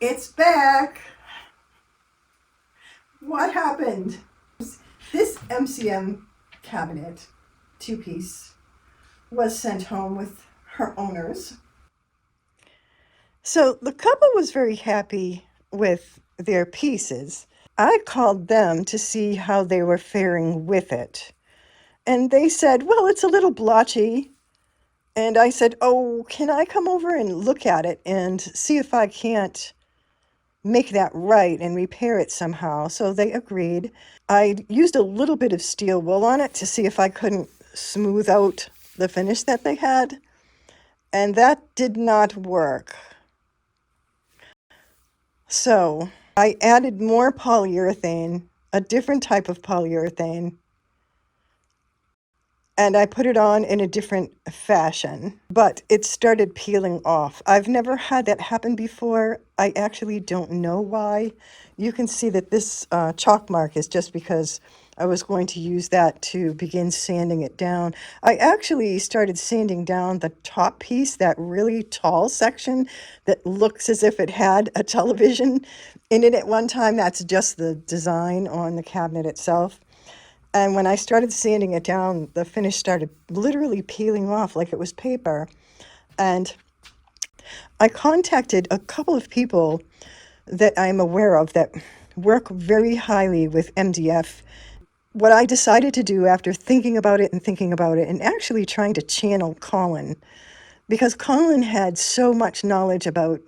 It's back. What happened? This MCM cabinet, two-piece, was sent home with her owners. So the couple was very happy with their pieces. I called them to see how they were faring with it. And they said, well, it's a little blotchy. And I said, oh, can I come over and look at it and see if I can't make that right and repair it somehow? So they agreed. I used a little bit of steel wool on it to see if I couldn't smooth out the finish that they had. And that did not work. So I added more polyurethane, a different type of polyurethane, and I put it on in a different fashion, but it started peeling off. I've never had that happen before. I actually don't know why. You can see that this chalk mark is just because I was going to use that to begin sanding it down. I actually started sanding down the top piece, that really tall section that looks as if it had a television in it at one time. That's just the design on the cabinet itself. And when I started sanding it down, the finish started literally peeling off like it was paper. And I contacted a couple of people that I'm aware of that work very highly with MDF. What I decided to do after thinking about it and actually trying to channel Colin, because Colin had so much knowledge about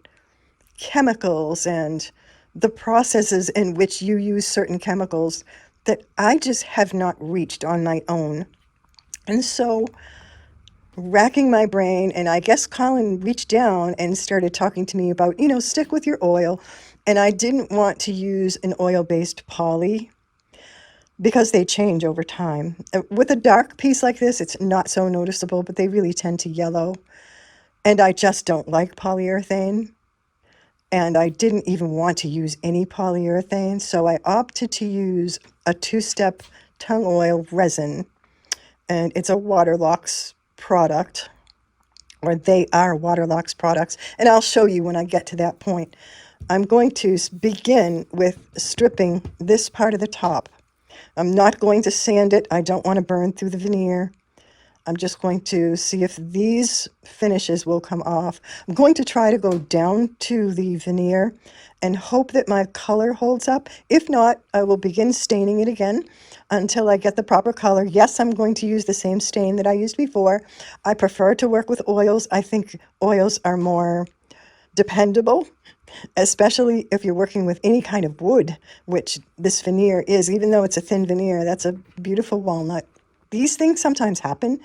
chemicals and the processes in which you use certain chemicals that I just have not reached on my own. And so, racking my brain, and I guess Colin reached down and started talking to me about, stick with your oil. And I didn't want to use an oil-based poly because they change over time. With a dark piece like this, it's not so noticeable, but they really tend to yellow. And I just don't like polyurethane. And I didn't even want to use any polyurethane, so I opted to use a two-step tung oil resin, and it's a Waterlox product, or they are Waterlox products, and I'll show you when I get to that point. I'm going to begin with stripping this part of the top. I'm not going to sand it. I don't want to burn through the veneer. I'm just going to see if these finishes will come off. I'm going to try to go down to the veneer and hope that my color holds up. If not, I will begin staining it again until I get the proper color. Yes, I'm going to use the same stain that I used before. I prefer to work with oils. I think oils are more dependable, especially if you're working with any kind of wood, which this veneer is. Even though it's a thin veneer, that's a beautiful walnut. These things sometimes happen.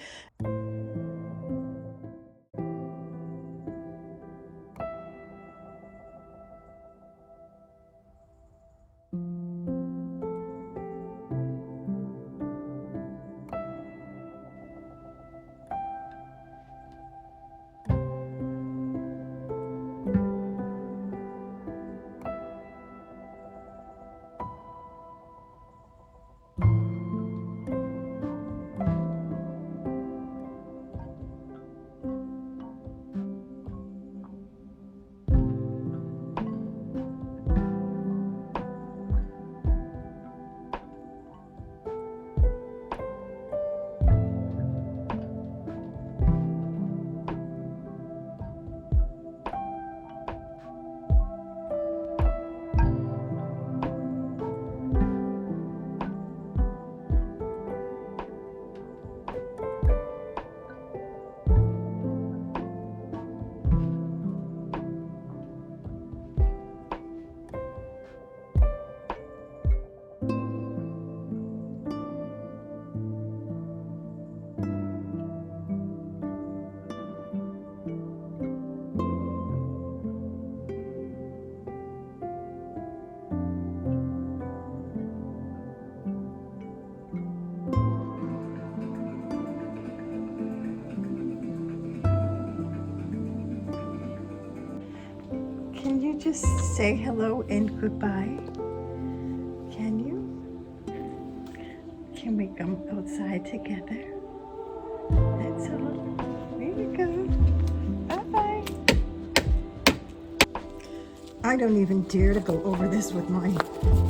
Can you just say hello and goodbye? Can you? Can we come outside together? That's all. There you go. Bye-bye. I don't even dare to go over this with my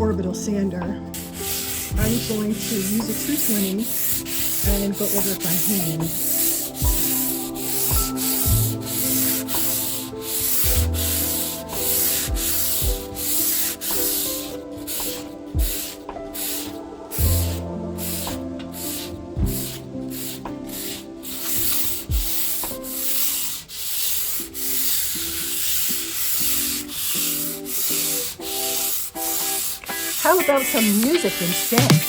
orbital sander. I'm going to use a 220 and go over it by hand. How about some music instead?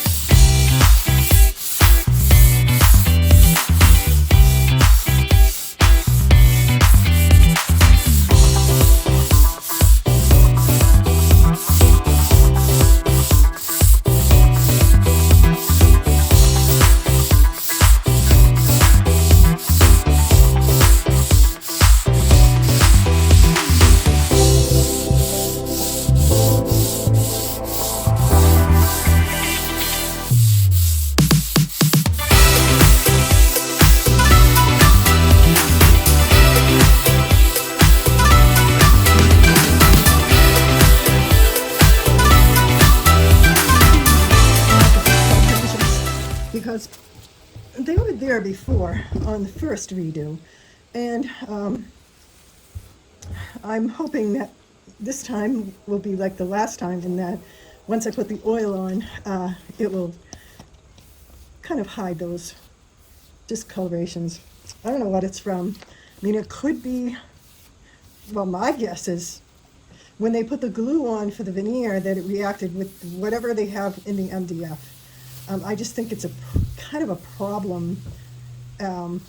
Because they were there before on the first redo, and I'm hoping that this time will be like the last time, in that once I put the oil on, it will kind of hide those discolorations. I don't know what it's from. I mean, it could be, well, my guess is when they put the glue on for the veneer that it reacted with whatever they have in the MDF. I just think it's a kind of a problem. And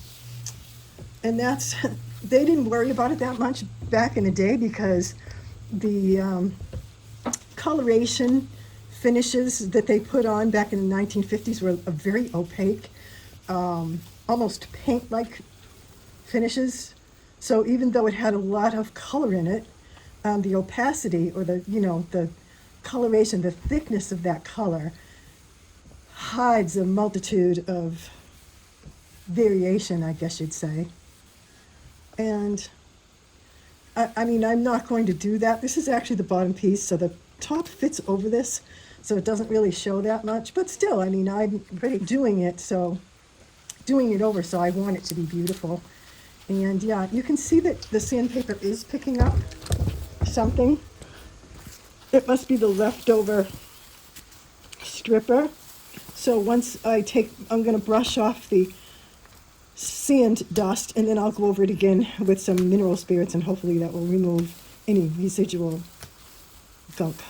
that's, they didn't worry about it that much back in the day because the coloration finishes that they put on back in the 1950s were very opaque, almost paint-like finishes. So even though it had a lot of color in it, the opacity or the coloration, the thickness of that color hides a multitude of variation, I guess you'd say. And I mean, I'm not going to do that. This is actually the bottom piece, so the top fits over this, so it doesn't really show that much. But still, I mean, I'm already doing it over, so I want it to be beautiful. And yeah, you can see that the sandpaper is picking up something. It must be the leftover stripper. So once I'm going to brush off the sand dust, and then I'll go over it again with some mineral spirits, and hopefully that will remove any residual gunk.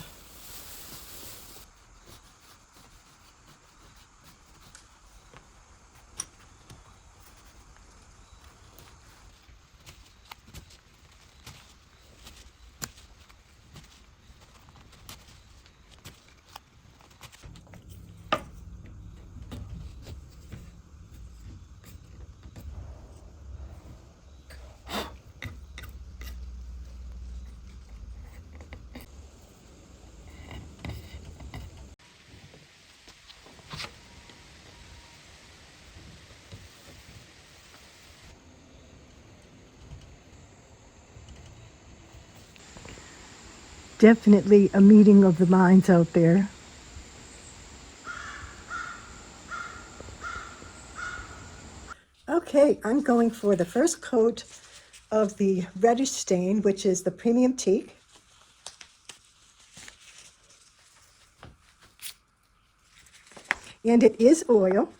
Definitely a meeting of the minds out there. Okay, I'm going for the first coat of the reddish stain, which is the premium teak. And it is oil.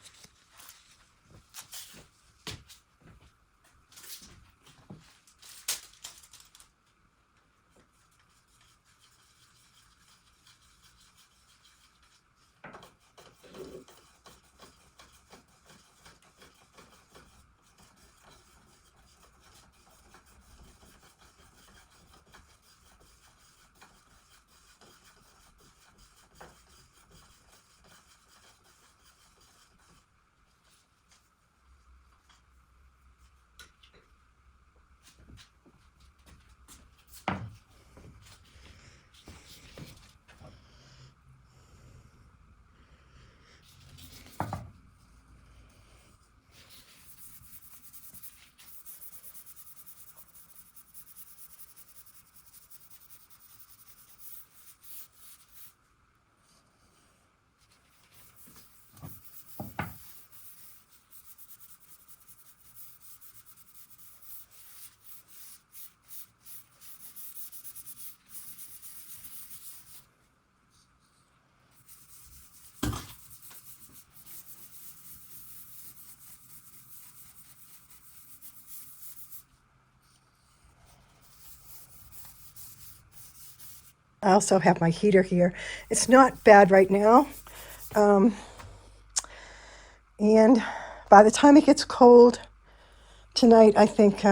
I also have my heater here. It's not bad right now. And by the time it gets cold tonight, I think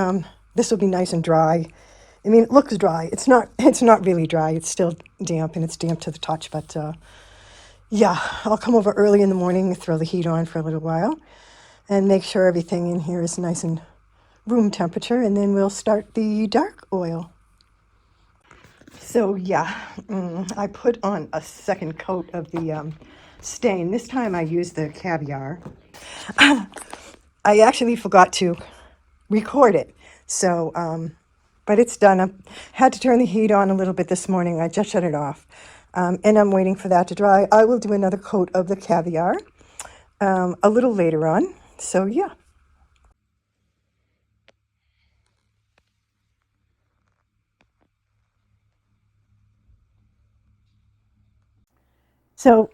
this will be nice and dry. I mean, it looks dry. It's not. It's not really dry. It's still damp, and it's damp to the touch. But yeah, I'll come over early in the morning, throw the heat on for a little while, and make sure everything in here is nice and room temperature, and then we'll start the dark oil. So yeah, I put on a second coat of the stain. This time I used the caviar. I actually forgot to record it. So, but it's done. I had to turn the heat on a little bit this morning. I just shut it off. And I'm waiting for that to dry. I will do another coat of the caviar a little later on. So, yeah. So,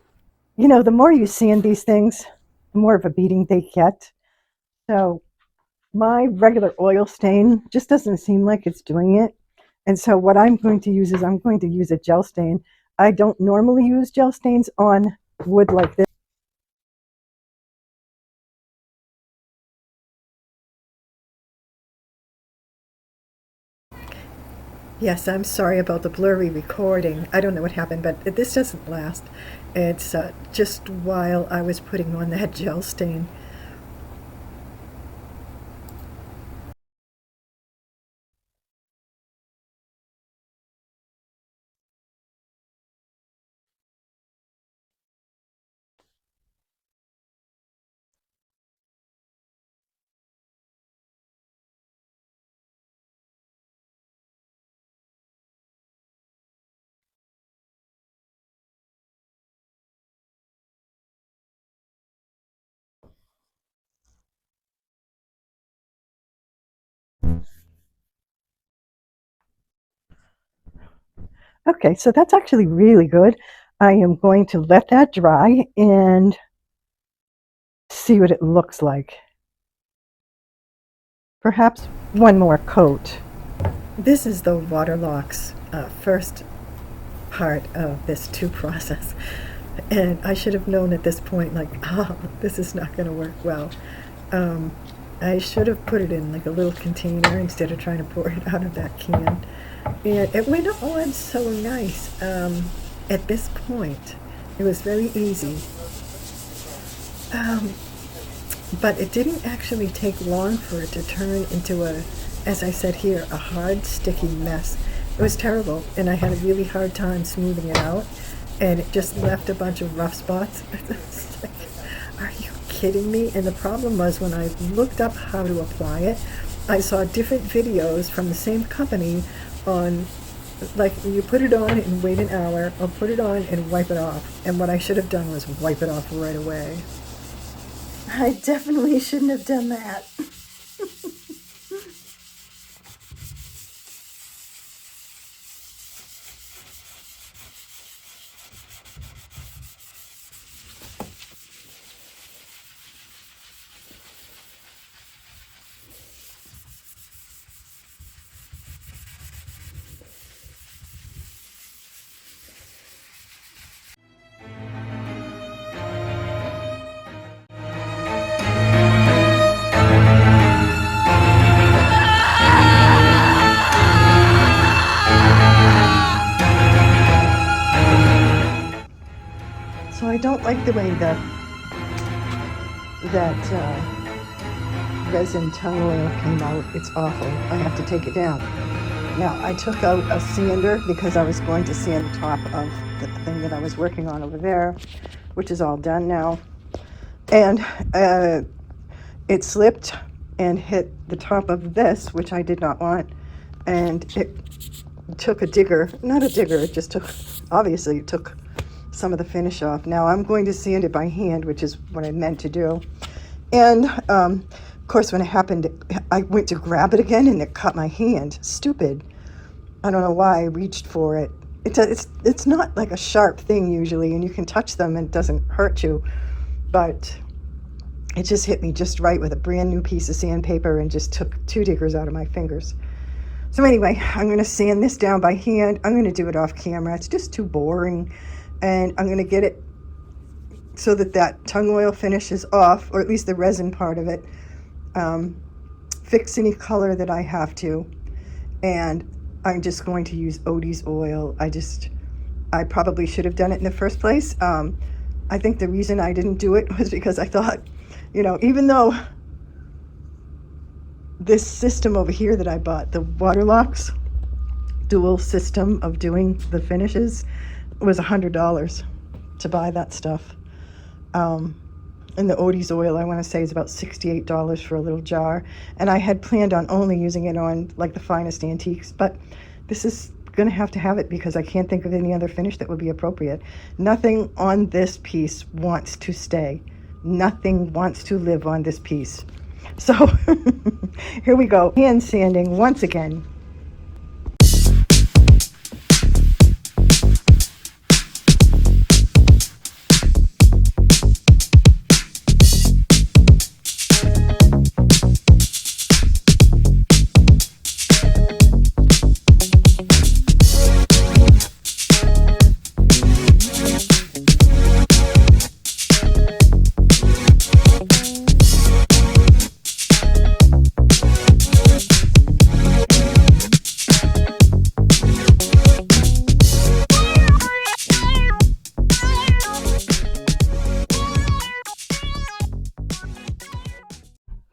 the more you sand these things, the more of a beating they get. So, my regular oil stain just doesn't seem like it's doing it. And so what I'm going to use is I'm going to use a gel stain. I don't normally use gel stains on wood like this. Yes, I'm sorry about the blurry recording. I don't know what happened, but this doesn't last. It's just while I was putting on that gel stain. Okay, so that's actually really good. I am going to let that dry and see what it looks like. Perhaps one more coat. This is the Waterlox first part of this process. And I should have known at this point, like, oh, this is not going to work well. I should have put it in like a little container instead of trying to pour it out of that can. And it went on so nice. At this point, it was very easy. But it didn't actually take long for it to turn into as I said here, a hard, sticky mess. It was terrible, and I had a really hard time smoothing it out, and it just left a bunch of rough spots. It's like, are you kidding me? And the problem was when I looked up how to apply it, I saw different videos from the same company on, like, you put it on and wait an hour, or put it on and wipe it off. And what I should have done was wipe it off right away. I definitely shouldn't have done that. So I don't like the way that resin tung oil came out. It's awful. I have to take it down. Now, I took out a sander because I was going to sand the top of the thing that I was working on over there, which is all done now. And it slipped and hit the top of this, which I did not want. And it took a digger, not a digger, it just took, obviously it took some of the finish off. Now I'm going to sand it by hand, which is what I meant to do. And of course, when it happened, I went to grab it again and it cut my hand. Stupid. I don't know why I reached for it. It's not like a sharp thing usually, and you can touch them and it doesn't hurt you. But it just hit me just right with a brand new piece of sandpaper and just took 2 diggers out of my fingers. So anyway, I'm going to sand this down by hand. I'm going to do it off camera. It's just too boring. And I'm going to get it so that that tung oil finishes off, or at least the resin part of it. Fix any color that I have to. And I'm just going to use Odie's oil. I probably should have done it in the first place. I think the reason I didn't do it was because I thought, even though this system over here that I bought, the Waterlox dual system of doing the finishes, was $100 to buy that stuff. And the Odie's oil, I want to say, is about $68 for a little jar. And I had planned on only using it on like the finest antiques, but this is going to have it because I can't think of any other finish that would be appropriate. Nothing on this piece wants to stay. Nothing wants to live on this piece. So here we go. Hand sanding once again.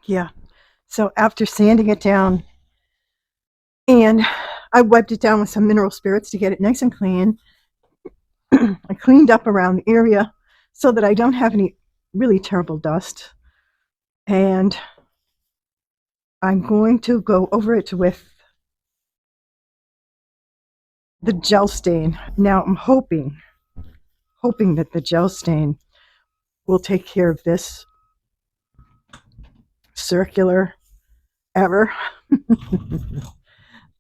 Yeah. So after sanding it down, and I wiped it down with some mineral spirits to get it nice and clean. I cleaned up around the area so that I don't have any really terrible dust. And I'm going to go over it with the gel stain. Now I'm hoping that the gel stain will take care of this circular error.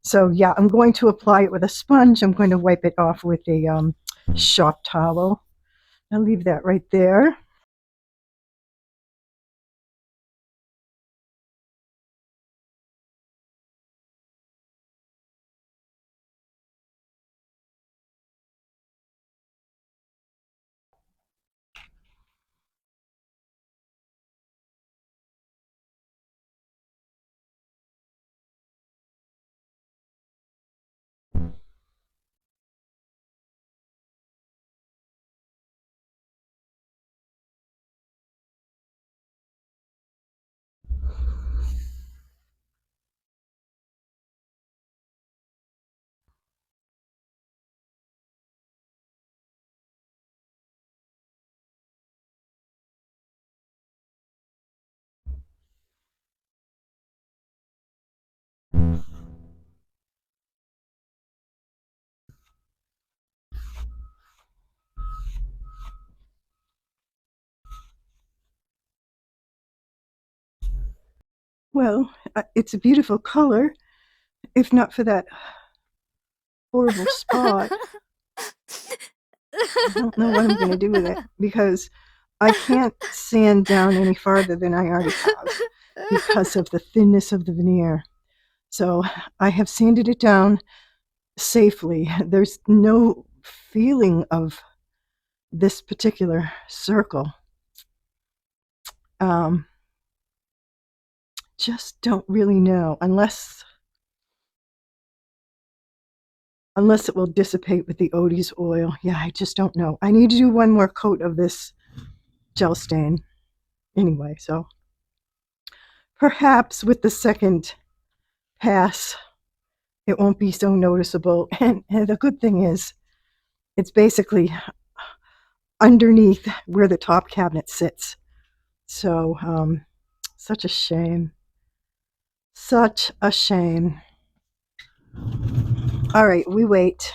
So yeah, I'm going to apply it with a sponge. I'm going to wipe it off with a shop towel. I'll leave that right there. Well, it's a beautiful color, if not for that horrible spot. I don't know what I'm going to do with it because I can't sand down any farther than I already have because of the thinness of the veneer. So I have sanded it down safely. There's no feeling of this particular circle. Just don't really know unless it will dissipate with the Odie's oil. Yeah, I just don't know. I need to do one more coat of this gel stain anyway, so perhaps with the second pass it won't be so noticeable. And the good thing is it's basically underneath where the top cabinet sits. So such a shame. Such a shame. All right, we wait.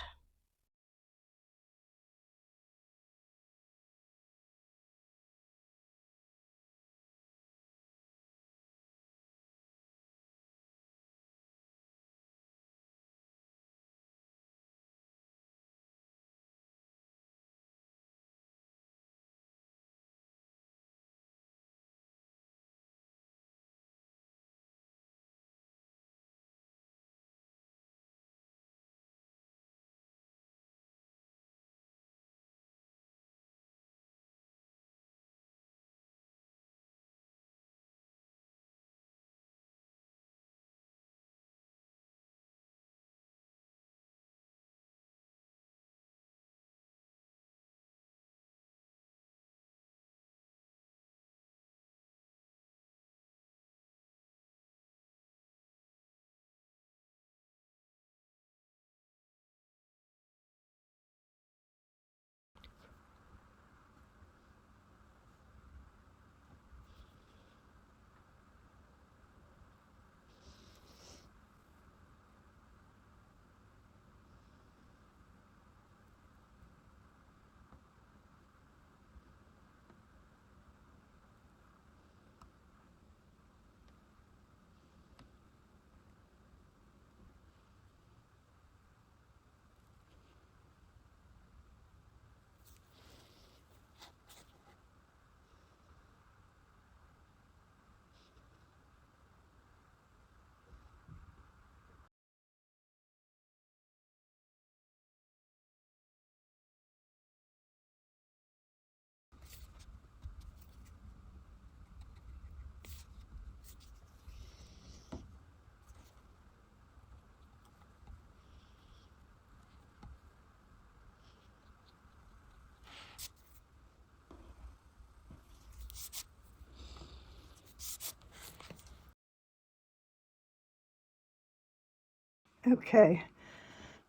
Okay,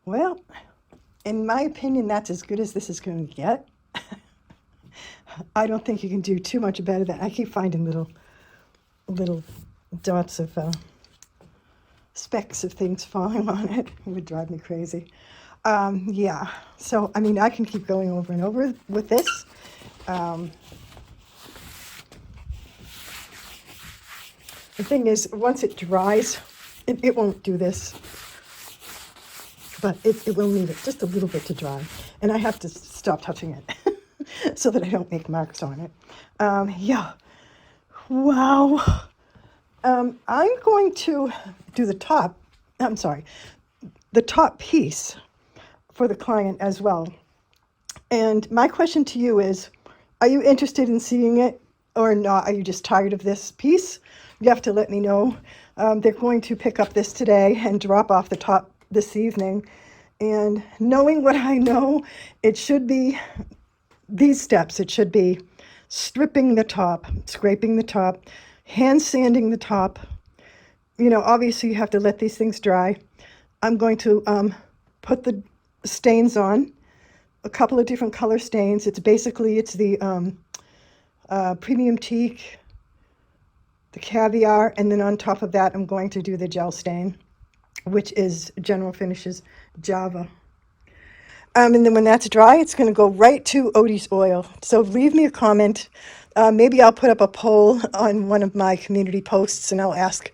well, in my opinion, that's as good as this is going to get. I don't think you can do too much better than I keep finding little dots of specks of things falling on it. It would drive me crazy. Yeah, so I mean, I can keep going over and over with this. The thing is, once it dries, it won't do this, but it will need it just a little bit to dry. And I have to stop touching it so that I don't make marks on it. Yeah, wow. I'm going to do the top piece for the client as well. And my question to you is, are you interested in seeing it or not? Are you just tired of this piece? You have to let me know. They're going to pick up this today and drop off the top this evening. And knowing what I know, it should be these steps. It should be stripping the top, scraping the top, hand sanding the top. You know, obviously you have to let these things dry. I'm going to put the stains on, a couple of different color stains. It's the premium teak, the caviar, and then on top of that, I'm going to do the gel stain, which is General Finishes Java. And then when that's dry, it's going to go right to Odie's oil. So leave me a comment. Maybe I'll put up a poll on one of my community posts and I'll ask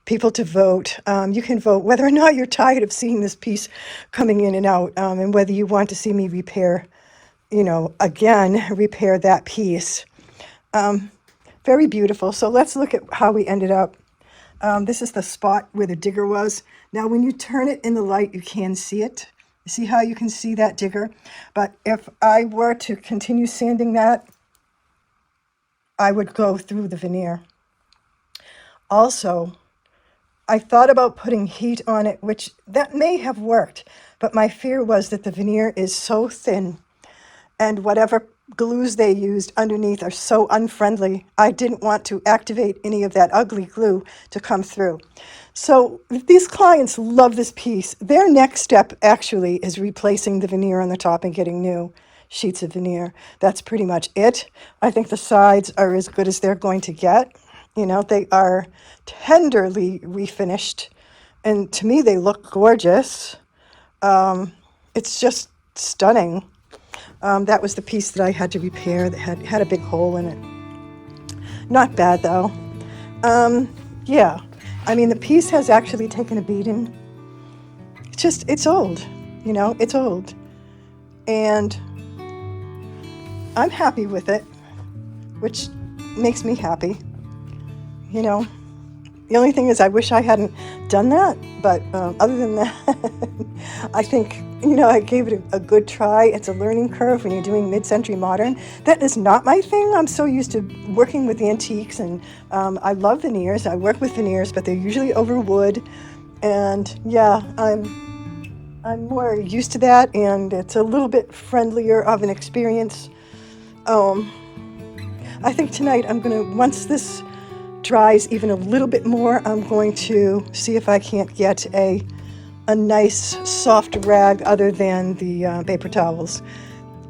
people to vote. You can vote whether or not you're tired of seeing this piece coming in and out, and whether you want to see me repair that piece. Very beautiful. So let's look at how we ended up. This is the spot where the digger was. Now, when you turn it in the light, you can see it. See how you can see that digger? But if I were to continue sanding that, I would go through the veneer. Also, I thought about putting heat on it, which that may have worked, but my fear was that the veneer is so thin and whatever glues they used underneath are so unfriendly. I didn't want to activate any of that ugly glue to come through. So these clients love this piece. Their next step actually is replacing the veneer on the top and getting new sheets of veneer. That's pretty much it. I think the sides are as good as they're going to get. You know, they are tenderly refinished, and to me they look gorgeous. It's just stunning. That was the piece that I had to repair that had a big hole in it. Not bad though. Yeah, I mean the piece has actually taken a beating. It's old, it's old. And I'm happy with it, which makes me happy. The only thing is I wish I hadn't done that, but other than that, I think, I gave it a good try. It's a learning curve when you're doing mid-century modern. That is not my thing. I'm so used to working with antiques, and I love veneers. I work with veneers, but they're usually over wood, and yeah, I'm more used to that, and it's a little bit friendlier of an experience. I think tonight once this dries even a little bit more, I'm going to see if I can't get a nice soft rag other than the paper towels,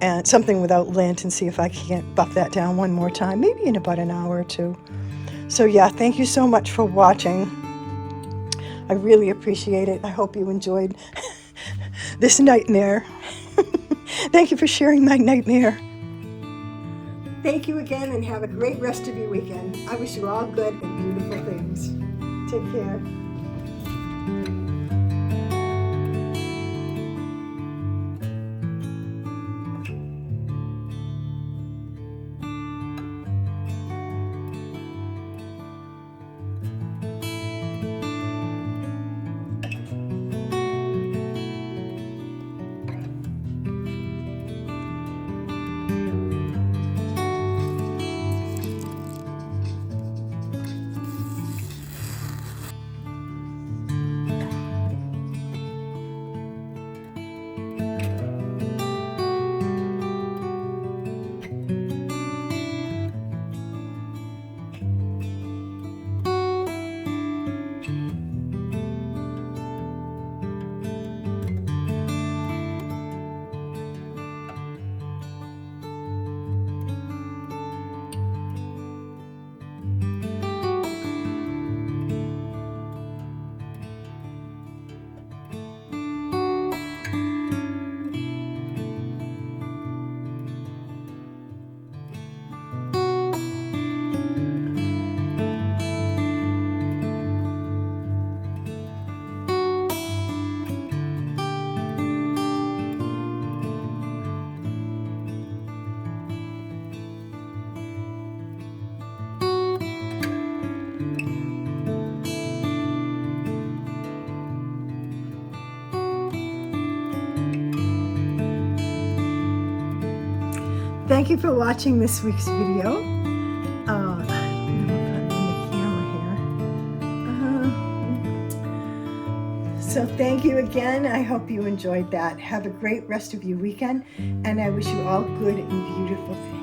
and something without lint, and see if I can't buff that down one more time, maybe in about an hour or two. So yeah, thank you so much for watching. I really appreciate it. I hope you enjoyed this nightmare. Thank you for sharing my nightmare. Thank you again, and have a great rest of your weekend. I wish you all good and beautiful things. Take care. thank you for watching this week's video. I'm gonna put in the camera here. So thank you again. I hope you enjoyed that. Have a great rest of your weekend, and I wish you all good and beautiful things.